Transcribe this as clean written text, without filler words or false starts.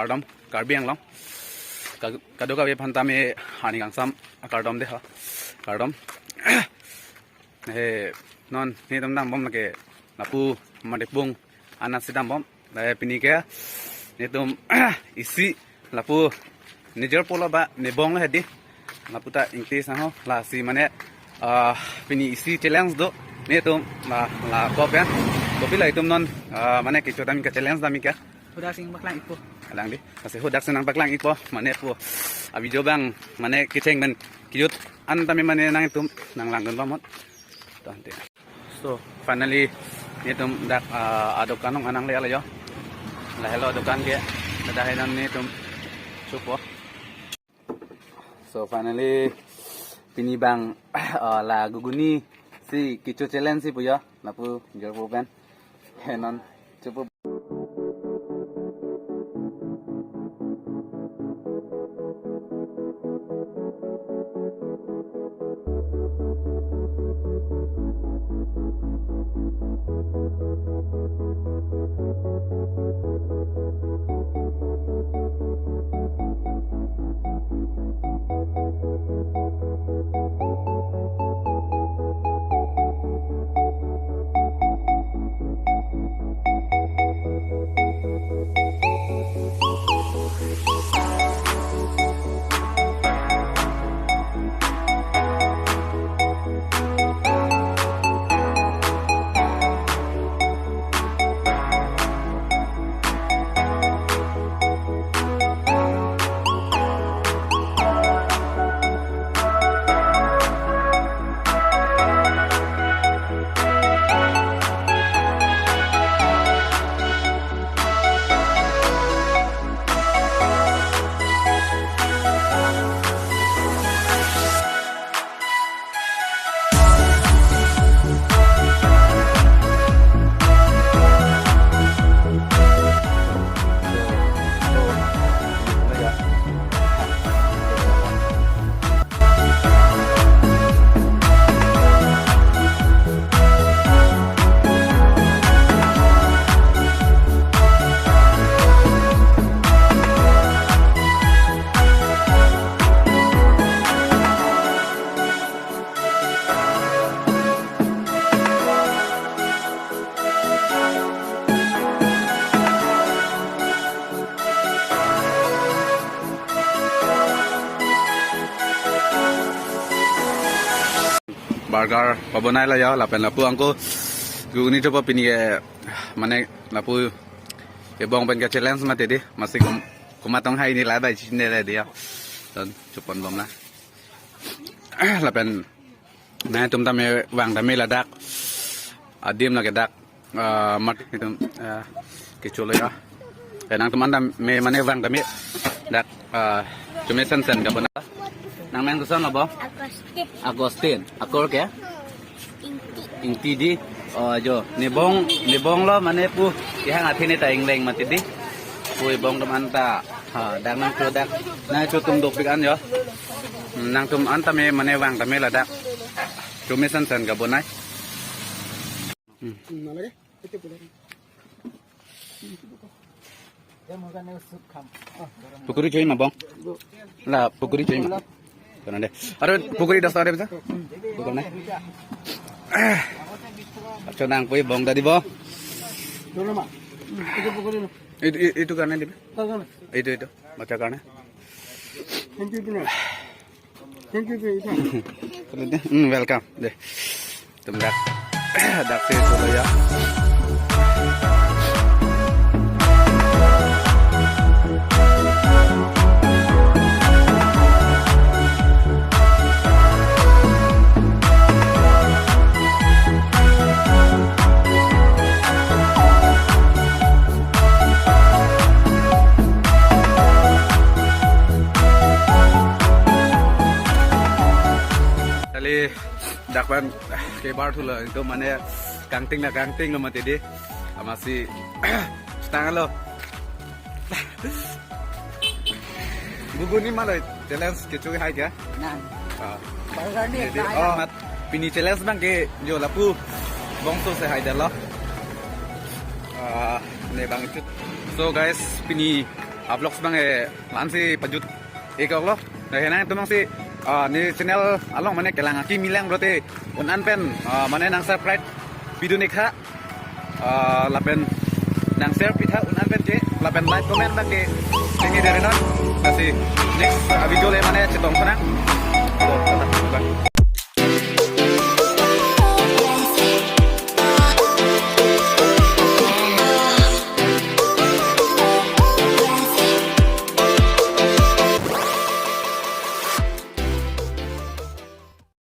kardom karbiang long kaduka be phantame hani gangsam kardom de ha kardom he non ni dam dam bom lake lapu madepung anak sidam bom la pini ke ni tum isi lapu nijer polo ba nebong la hedi lapu ta ingti sa ho la si mane pini isi challenge do ni tum la kop ya kopi la itum non mane kicho dami ka challenge dami ka Udah sing baklang ipo. alang di kasi hudak senang baklang ipo mane po abi jobang mane kicheng ben kiyut an tami mane nang itum nang langgon pamot tante so finally itum dak adok kanong anang le ala yo la hello dukan ke dadahinan ni itum supo so finally pinibang la guguni si kicho challenge si puya lapu jorpo pen henon cukup burger pabonai la ya lapen lapu angko guni coba pini mane lapu ebong pen ka challenge mate di masih kumatong hai ni la bai chin de dia don chupon bom la lapen na tum tame wang tame la dak adim la ke dak mat itum ke cholo ya enang teman tam me mane wang tame dak cuma sen ka bona nang men kusan lo bom Agustin, akor ke? Inti di, jo, nebong lo mana pu, yang hati ni ta ingleng mati di, pu bong teman ta, dak nang produk, na cutum dopik an yo, nang tum an tame mana wang tame ladak, cumi sen ka bonai. Pukuri cuy ma bong, lah pukuri cuy ma. Kanan deh. Aduh, pukuli dah start bisa? Pukul nih. Conang pui bong tadi bong. Dulu mak. Itu pukuli lu. Itu karena di. Itu baca karena. Thank you benar. Thank you benar. Welcome deh. Temdak. Dak sih dulu ya. Dakban kebar tu lah itu mana kanting lo mati di masih setengah lo buku ni malah challenge kecuali hai ya Nah, baru ni. mat pini challenge bang ke jo lapu bongso se hai dah lo ne bang itu so guys pini vlog bang lansi pajut ikok lo nah henang itu mang si ni channel along mana kelang aki milang berarti unan pen mana nang subscribe video ni kha lapen nang share pitha unan pen ke lapen like comment bang ke ini dari non kasih next video le mana cetong sana